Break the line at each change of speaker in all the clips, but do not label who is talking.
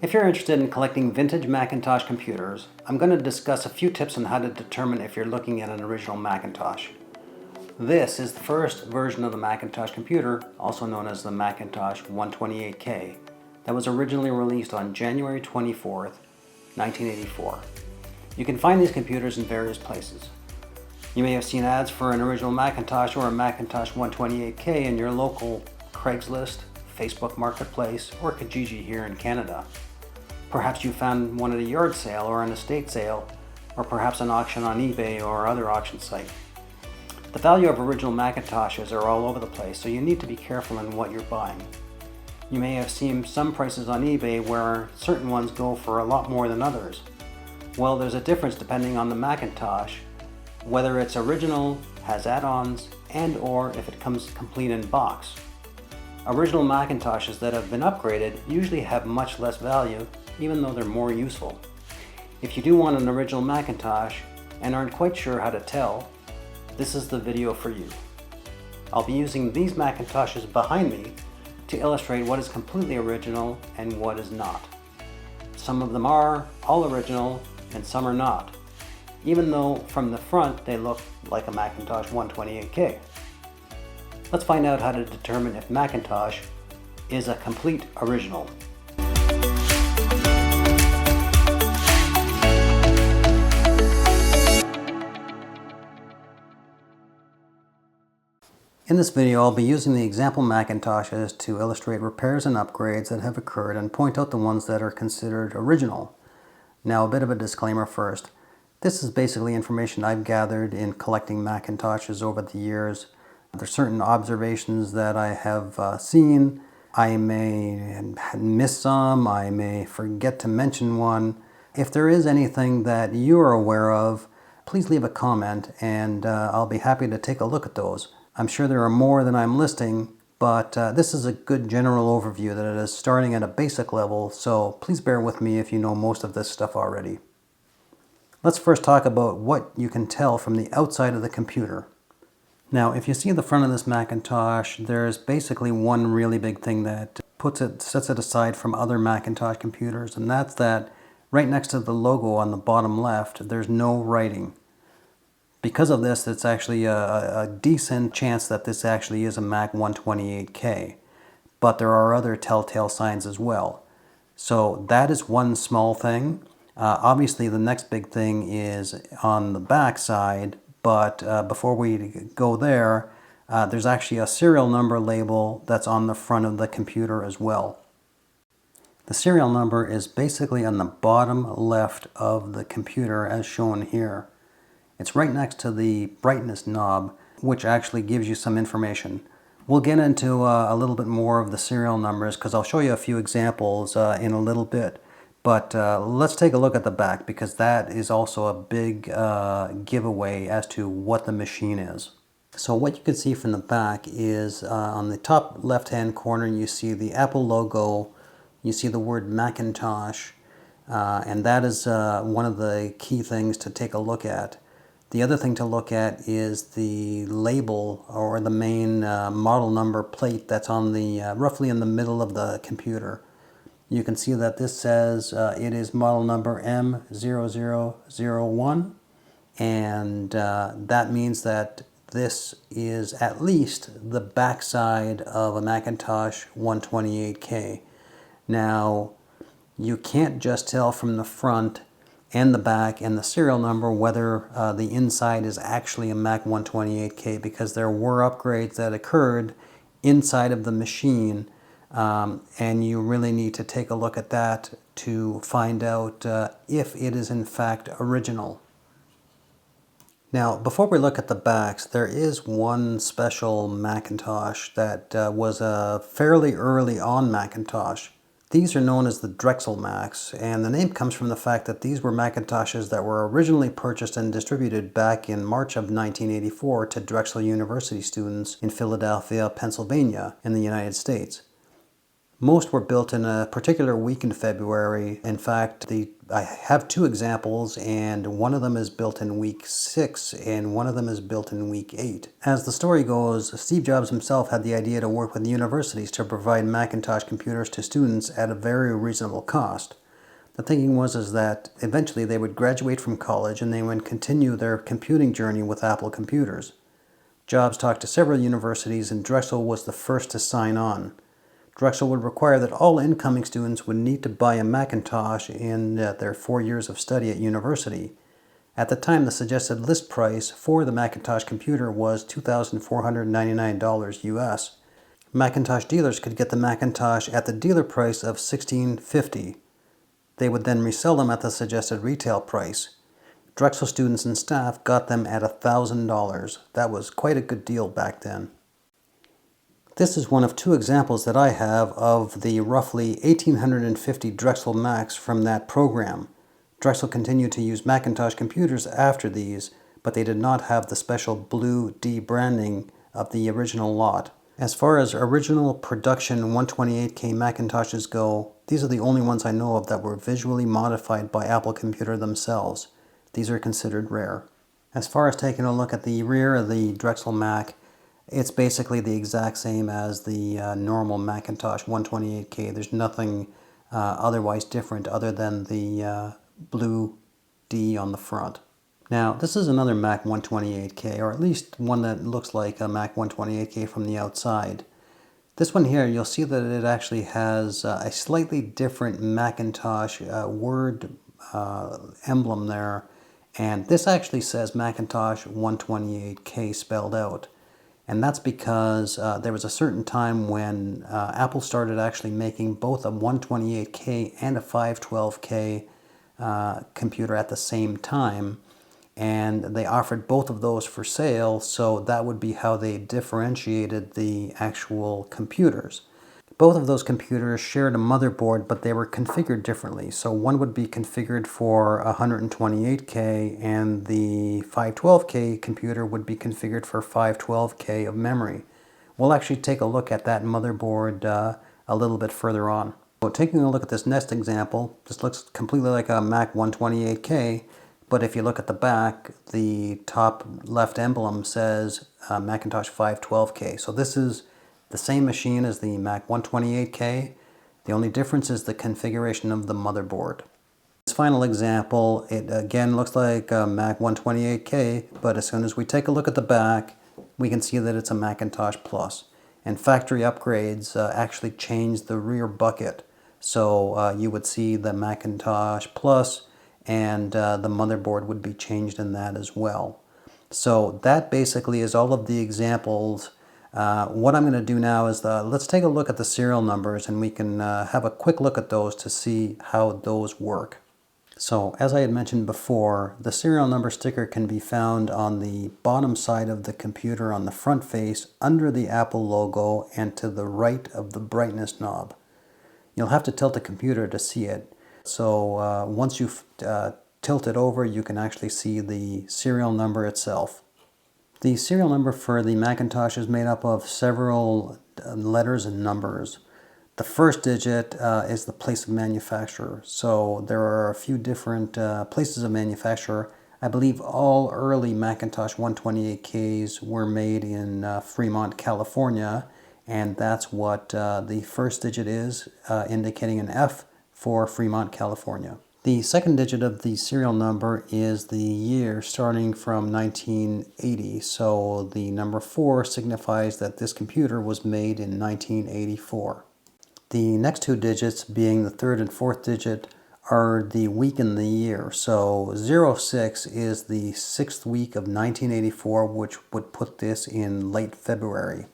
If you're interested in collecting vintage Macintosh computers, I'm going to discuss a few tips on how to determine if you're looking at an original Macintosh. This is the first version of the Macintosh computer, also known as the Macintosh 128K, that was originally released on January 24th, 1984. You can find these computers in various places. You may have seen ads for an original Macintosh or a Macintosh 128K in your local Craigslist, Facebook Marketplace, or Kijiji here in Canada. Perhaps you found one at a yard sale or an estate sale, or perhaps an auction on eBay or other auction site. The value of original Macintoshes are all over the place, so you need to be careful in what you're buying. You may have seen some prices on eBay where certain ones go for a lot more than others. Well, there's a difference depending on the Macintosh, whether it's original, has add-ons, and or if it comes complete in box. Original Macintoshes that have been upgraded usually have much less value, even though they're more useful. If you do want an original Macintosh and aren't quite sure how to tell, this is the video for you. I'll be using these Macintoshes behind me to illustrate what is completely original and what is not. Some of them are all original and some are not, even though from the front they look like a Macintosh 128K. Let's find out how to determine if Macintosh is a complete original. In this video, I'll be using the example Macintoshes to illustrate repairs and upgrades that have occurred and point out the ones that are considered original. Now, a bit of a disclaimer first. This is basically information I've gathered in collecting Macintoshes over the years. There's certain observations that I have seen. I may miss some, I may forget to mention one. If there is anything that you are aware of, please leave a comment and I'll be happy to take a look at those. I'm sure there are more than I'm listing, but this is a good general overview that it is starting at a basic level, so please bear with me if you know most of this stuff already. Let's first talk about what you can tell from the outside of the computer. Now, if you see the front of this Macintosh, there's basically one really big thing that sets it aside from other Macintosh computers, and that's that right next to the logo on the bottom left, there's no writing. Because of this, it's actually a decent chance that this actually is a Mac 128K, but there are other telltale signs as well. So that is one small thing. Obviously, the next big thing is on the back side, but before we go there, there's actually a serial number label that's on the front of the computer as well. The serial number is basically on the bottom left of the computer as shown here. It's right next to the brightness knob, which actually gives you some information. We'll get into a little bit more of the serial numbers because I'll show you a few examples in a little bit. But let's take a look at the back because that is also a big giveaway as to what the machine is. So what you can see from the back is on the top left-hand corner you see the Apple logo, you see the word Macintosh, and that is one of the key things to take a look at. The other thing to look at is the label or the main model number plate that's on the roughly in the middle of the computer. You can see that this says it is model number M0001, and that means that this is at least the backside of a Macintosh 128K. Now, you can't just tell from the front and the back and the serial number whether the inside is actually a Mac 128K because there were upgrades that occurred inside of the machine, and you really need to take a look at that to find out if it is in fact original. Now, before we look at the backs, there is one special Macintosh that was a fairly early on Macintosh. These are known as the Drexel Macs, and the name comes from the fact that these were Macintoshes that were originally purchased and distributed back in March of 1984 to Drexel University students in Philadelphia, Pennsylvania, in the United States. Most were built in a particular week in February. In fact, I have two examples, and one of them is built in week 6 and one of them is built in week 8. As the story goes, Steve Jobs himself had the idea to work with universities to provide Macintosh computers to students at a very reasonable cost. The thinking was that eventually they would graduate from college and they would continue their computing journey with Apple computers. Jobs talked to several universities and Drexel was the first to sign on. Drexel would require that all incoming students would need to buy a Macintosh in their 4 years of study at university. At the time, the suggested list price for the Macintosh computer was $2,499 US. Macintosh dealers could get the Macintosh at the dealer price of $1,650. They would then resell them at the suggested retail price. Drexel students and staff got them at $1,000. That was quite a good deal back then. This is one of two examples that I have of the roughly 1,850 Drexel Macs from that program. Drexel continued to use Macintosh computers after these, but they did not have the special blue D branding of the original lot. As far as original production 128K Macintoshes go, these are the only ones I know of that were visually modified by Apple Computer themselves. These are considered rare. As far as taking a look at the rear of the Drexel Mac, it's basically the exact same as the normal Macintosh 128K. There's nothing otherwise different other than the blue D on the front. Now, this is another Mac 128K, or at least one that looks like a Mac 128K from the outside. This one here, you'll see that it actually has a slightly different Macintosh word emblem there, and this actually says Macintosh 128K spelled out. And that's because there was a certain time when Apple started actually making both a 128K and a 512K computer at the same time. And they offered both of those for sale, so that would be how they differentiated the actual computers. Both of those computers shared a motherboard, but they were configured differently. So one would be configured for 128K and the 512K computer would be configured for 512K of memory. We'll actually take a look at that motherboard a little bit further on. So taking a look at this next example, this looks completely like a Mac 128K, but if you look at the back, the top left emblem says Macintosh 512K. So this is the same machine as the Mac 128K. The only difference is the configuration of the motherboard. This final example, it again looks like a Mac 128K, but as soon as we take a look at the back, we can see that it's a Macintosh Plus. And factory upgrades actually changed the rear bucket. So you would see the Macintosh Plus and the motherboard would be changed in that as well. So that basically is all of the examples. What I'm going to do now is let's take a look at the serial numbers and we can have a quick look at those to see how those work. So as I had mentioned before, the serial number sticker can be found on the bottom side of the computer on the front face under the Apple logo and to the right of the brightness knob. You'll have to tilt the computer to see it. So once you've tilted over, you can actually see the serial number itself. The serial number for the Macintosh is made up of several letters and numbers. The first digit is the place of manufacture. So there are a few different places of manufacture. I believe all early Macintosh 128Ks were made in Fremont, California, and that's what the first digit is, indicating an F for Fremont, California. The second digit of the serial number is the year starting from 1980, so the number 4 signifies that this computer was made in 1984. The next two digits, being the third and fourth digit, are the week and the year. So 06 is the 6th week of 1984, which would put this in late February.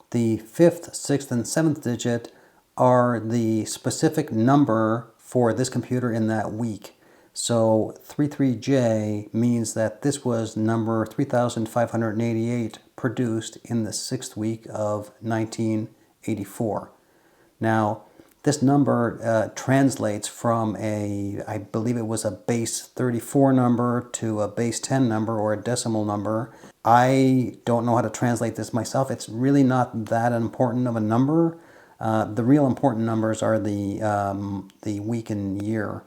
The 5th, 6th, and 7th digit are the specific number for this computer in that week. So 33J means that this was number 3588 produced in the 6th week of 1984. Now, this number translates from I believe it was a base 34 number to a base 10 number or a decimal number. I don't know how to translate this myself. It's really not that important of a number. The real important numbers are the week and year.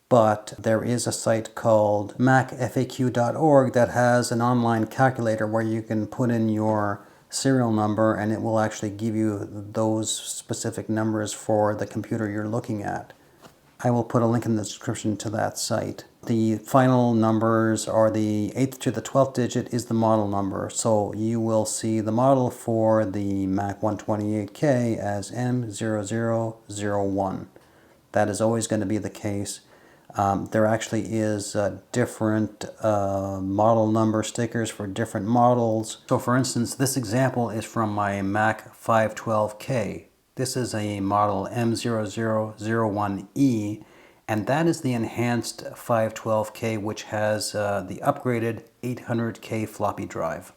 But there is a site called macfaq.org that has an online calculator where you can put in your serial number and it will actually give you those specific numbers for the computer you're looking at. I will put a link in the description to that site. The final numbers are the 8th to the 12th digit is the model number. So you will see the model for the Mac 128K as M0001. That is always going to be the case. There actually is different model number stickers for different models. So for instance, this example is from my Mac 512K. This is a model M0001E, and that is the enhanced 512K, which has the upgraded 800K floppy drive.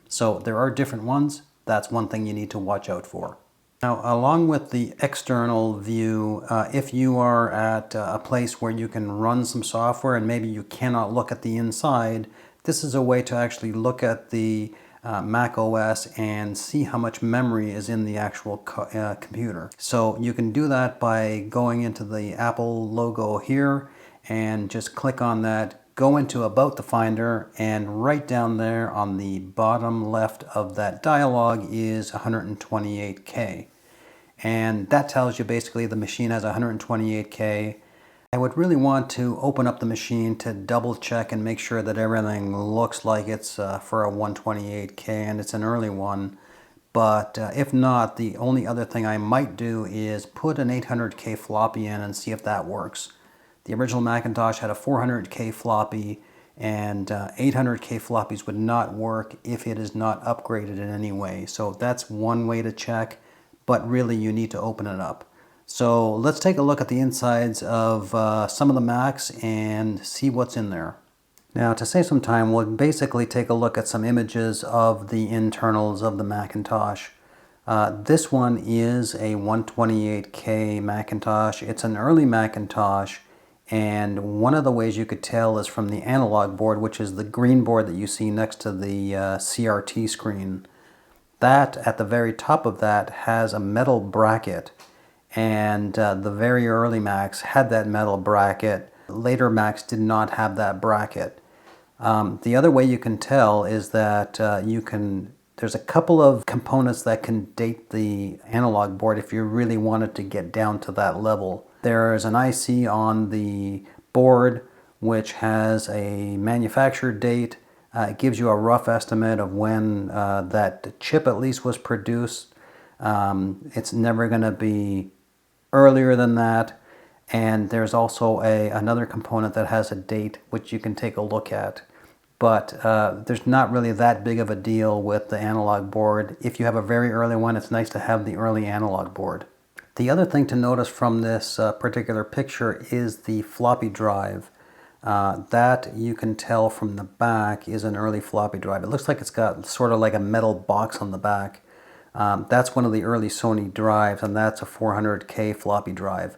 So there are different ones. That's one thing you need to watch out for. Now, along with the external view, if you are at a place where you can run some software and maybe you cannot look at the inside, this is a way to actually look at the Mac OS and see how much memory is in the actual computer. So you can do that by going into the Apple logo here and just click on that, go into About the Finder, and right down there on the bottom left of that dialog is 128K. And that tells you basically the machine has 128K. I would really want to open up the machine to double check and make sure that everything looks like it's for a 128K and it's an early one. But if not, the only other thing I might do is put an 800K floppy in and see if that works. The original Macintosh had a 400K floppy, and 800K floppies would not work if it is not upgraded in any way. So that's one way to check, but really you need to open it up. So let's take a look at the insides of some of the Macs and see what's in there. Now, to save some time, we'll basically take a look at some images of the internals of the Macintosh. This one is a 128K Macintosh. It's an early Macintosh, and one of the ways you could tell is from the analog board, which is the green board that you see next to the CRT screen. That, at the very top of that, has a metal bracket, and the very early Macs had that metal bracket. Later Macs did not have that bracket. The other way you can tell is that there's a couple of components that can date the analog board if you really wanted to get down to that level. There's an IC on the board which has a manufacturer date. It gives you a rough estimate of when that chip at least was produced. It's never going to be earlier than that. And there's also another component that has a date which you can take a look at. But there's not really that big of a deal with the analog board. If you have a very early one, it's nice to have the early analog board. The other thing to notice from this particular picture is the floppy drive. That you can tell from the back is an early floppy drive. It looks like it's got sort of like a metal box on the back. That's one of the early Sony drives, and that's a 400K floppy drive.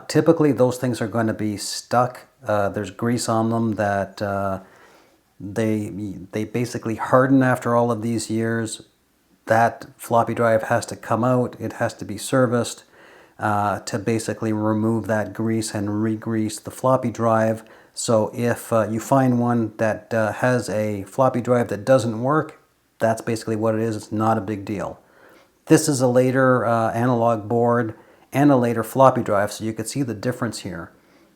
Typically those things are going to be stuck. There's grease on them that they basically harden after all of these years. That floppy drive has to come out. It has to be serviced to basically remove that grease and re-grease the floppy drive. So if you find one that has a floppy drive that doesn't work, that's basically what it is. It's not a big deal. This is a later analog board and a later floppy drive, so you can see the difference here.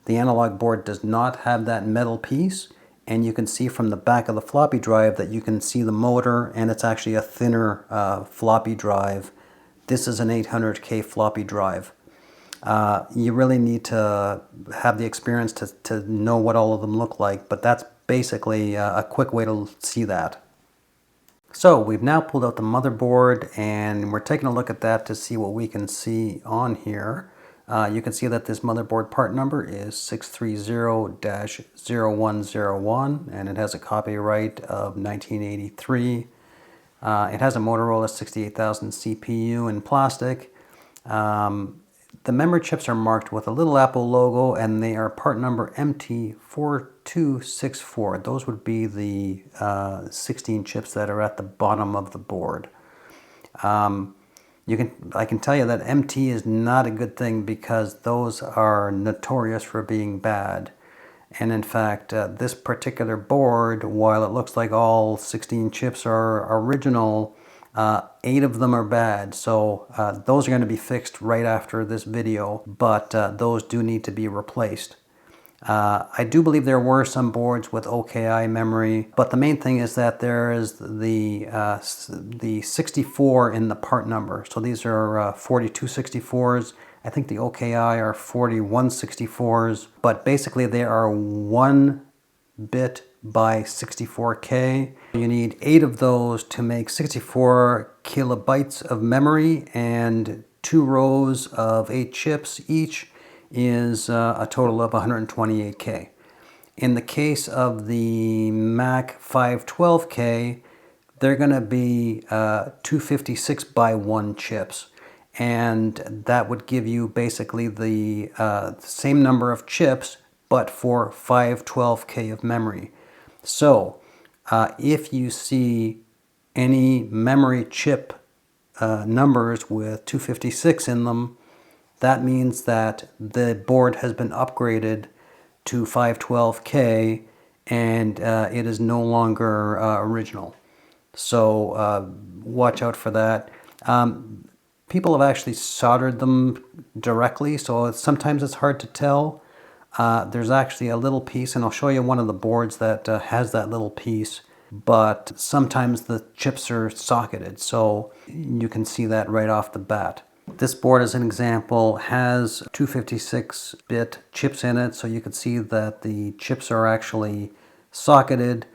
The analog board does not have that metal piece, and you can see from the back of the floppy drive that you can see the motor, and it's actually a thinner floppy drive. This is an 800K floppy drive. You really need to have the experience to know what all of them look like, but that's basically a quick way to see that. So we've now pulled out the motherboard, and we're taking a look at that to see what we can see on here. You can see that this motherboard part number is 630-0101, and it has a copyright of 1983. It has a Motorola 68000 CPU in plastic. The memory chips are marked with a little Apple logo, and they are part number MT4264. Those would be the 16 chips that are at the bottom of the board. You I can tell you that MT is not a good thing because those are notorious for being bad. And in fact, this particular board, while it looks like all 16 chips are original, 8 of them are bad. So those are going to be fixed right after this video, but those do need to be replaced. I do believe there were some boards with OKI memory, but the main thing is that there is the 64 in the part number. So these are 4264s. I think the OKI are 4164s, but basically they are 1 bit by 64K. You need 8 of those to make 64 kilobytes of memory, and 2 rows of 8 chips each is a total of 128K. In the case of the Mac 512K, they're going to be 256 by 1 chips. And that would give you basically the same number of chips, but for 512K of memory. So if you see any memory chip numbers with 256 in them, that means that the board has been upgraded to 512K and it is no longer original. So watch out for that. People have actually soldered them directly, so sometimes it's hard to tell. There's actually a little piece, and I'll show you one of the boards that has that little piece, but sometimes the chips are socketed, so you can see that right off the bat. This board, as an example, has 256-bit chips in it, so you can see that the chips are actually socketed,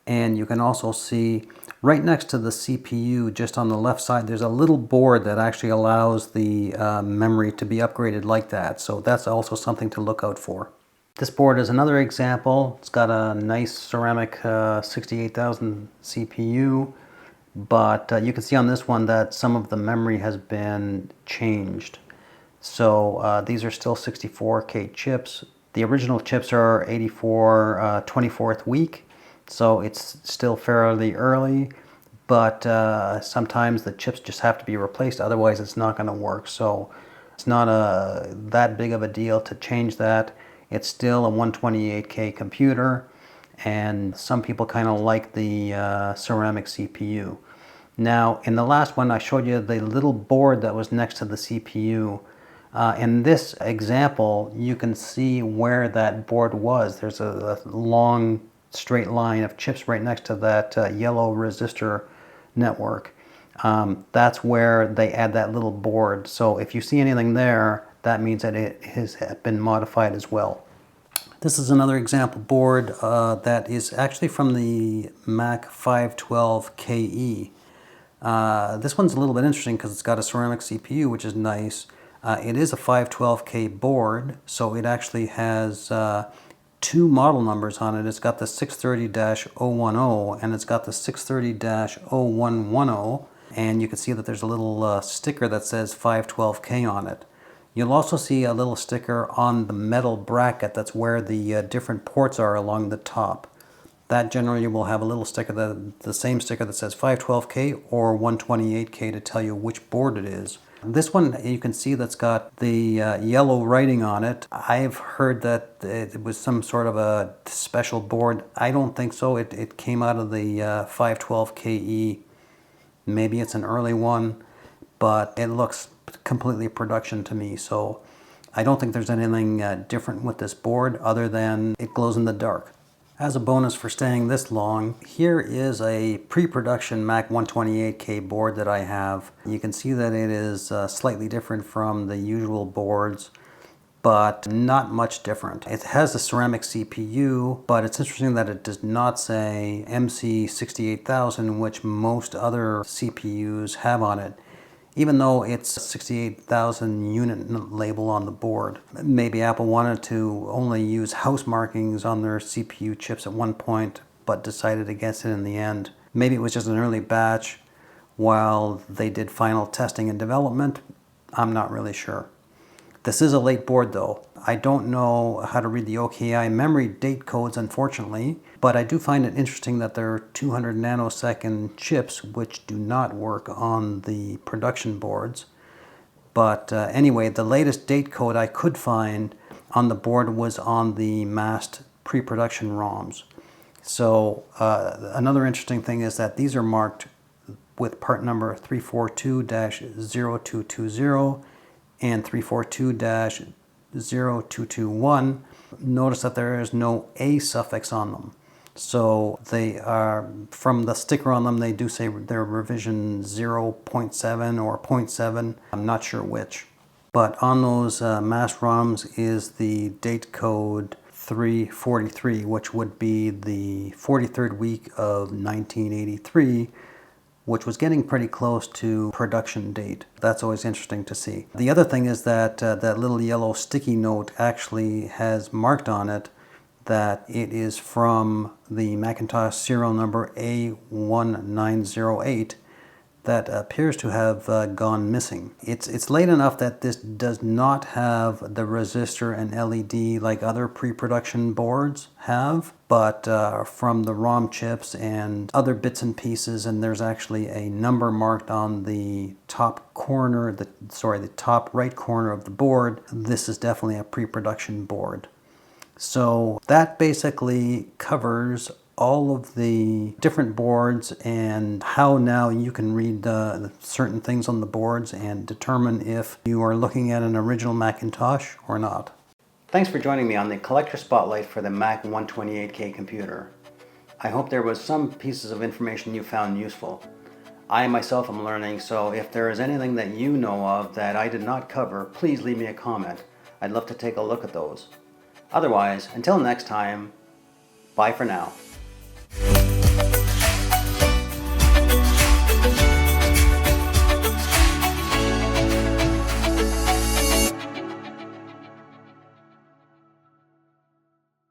and you can also see right next to the CPU, just on the left side, there's a little board that actually allows the memory to be upgraded like that. So that's also something to look out for. This board is another example. It's got a nice ceramic 68,000 CPU, but you can see on this one that some of the memory has been changed. So these are still 64K chips. The original chips are 84 24th week. So it's still fairly early, but sometimes the chips just have to be replaced, otherwise it's not going to work. So it's not that big of a deal to change that. It's still a 128K computer, and some people kind of like the ceramic CPU. Now, in the last one I showed you the little board that was next to the CPU. In this example, you can see where that board was. There's a long straight line of chips right next to that yellow resistor network. That's where they add that little board. So if you see anything there, that means that it has been modified as well. This is another example board that is actually from the Mac 512KE. This one's a little bit interesting because it's got a ceramic CPU, which is nice. It is a 512K board, so it actually has 2 model numbers on it. It's got the 630-010 and it's got the 630-0110, and you can see that there's a little sticker that says 512K on it. You'll also see a little sticker on the metal bracket. That's where the different ports are along the top. That generally will have a little sticker, the same sticker that says 512K or 128K to tell you which board it is. This one, you can see that's got the yellow writing on it. I've heard that it was some sort of a special board. I don't think so. It came out of the 512KE. Maybe it's an early one, but it looks completely production to me. So I don't think there's anything different with this board other than it glows in the dark. As a bonus for staying this long, here is a pre-production Mac 128K board that I have. You can see that it is slightly different from the usual boards, but not much different. It has a ceramic CPU, but it's interesting that it does not say MC68000, which most other CPUs have on it, even though it's a 68,000 unit label on the board. Maybe Apple wanted to only use house markings on their CPU chips at one point, but decided against it in the end. Maybe it was just an early batch while they did final testing and development. I'm not really sure. This is a late board though. I don't know how to read the OKI memory date codes, unfortunately, but I do find it interesting that there are 200 nanosecond chips which do not work on the production boards. But anyway, the latest date code I could find on the board was on the masked pre-production ROMs. So another interesting thing is that these are marked with part number 342-0220 and 342-0221. Notice that there is no A suffix on them. So they are, from the sticker on them, they do say they're revision 0.7 or 0.7. I'm not sure which. But on those masked ROMs is the date code 343, which would be the 43rd week of 1983, which was getting pretty close to production date. That's always interesting to see. The other thing is that that little yellow sticky note actually has marked on it that it is from the Macintosh serial number A1908 that appears to have gone missing. It's late enough that this does not have the resistor and LED like other pre-production boards have, but from the ROM chips and other bits and pieces, and there's actually a number marked on the top corner, the top right corner of the board. This is definitely a pre-production board. So that basically covers all of the different boards and how now you can read certain things on the boards and determine if you are looking at an original Macintosh or not. Thanks for joining me on the Collector Spotlight for the Mac 128K computer. I hope there was some pieces of information you found useful. I myself am learning, so if there is anything that you know of that I did not cover, please leave me a comment. I'd love to take a look at those. Otherwise, until next time, bye for now.